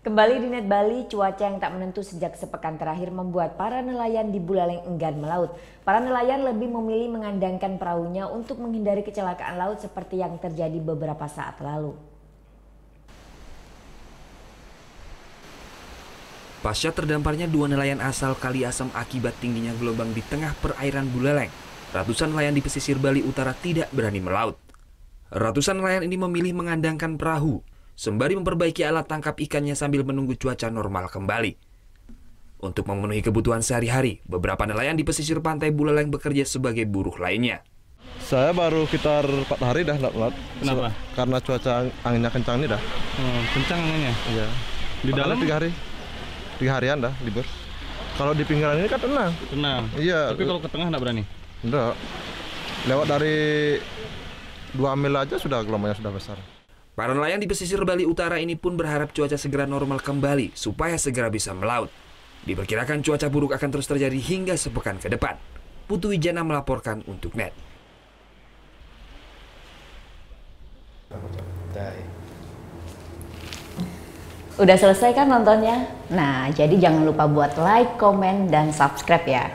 Kembali di Net Bali, cuaca yang tak menentu sejak sepekan terakhir membuat para nelayan di Buleleng enggan melaut. Para nelayan lebih memilih mengandangkan perahunya untuk menghindari kecelakaan laut seperti yang terjadi beberapa saat lalu. Pasca terdamparnya dua nelayan asal Kali Asam akibat tingginya gelombang di tengah perairan Buleleng, ratusan nelayan di pesisir Bali Utara tidak berani melaut. Ratusan nelayan ini memilih mengandangkan perahu, sembari memperbaiki alat tangkap ikannya sambil menunggu cuaca normal kembali. Untuk memenuhi kebutuhan sehari-hari, beberapa nelayan di pesisir pantai Buleleng bekerja sebagai buruh lainnya. Saya baru sekitar 4 hari dah nggak melaut. Kenapa? Karena cuaca anginnya kencang nih dah. Kencang anginnya? Iya. Di dalam? 3 hari. 3 harian dah libur. Kalau di pinggiran ini kan tenang. Tenang? Iya. Tapi kalau ke tengah nggak berani? Enggak. Lewat dari 2 mil aja sudah gelombangnya sudah besar. Para nelayan di pesisir Bali Utara ini pun berharap cuaca segera normal kembali supaya segera bisa melaut. Diperkirakan cuaca buruk akan terus terjadi hingga sepekan ke depan. Putu Wijana melaporkan untuk Net. Udah selesai kan nontonnya? Nah, jadi jangan lupa buat like, komen, dan subscribe ya.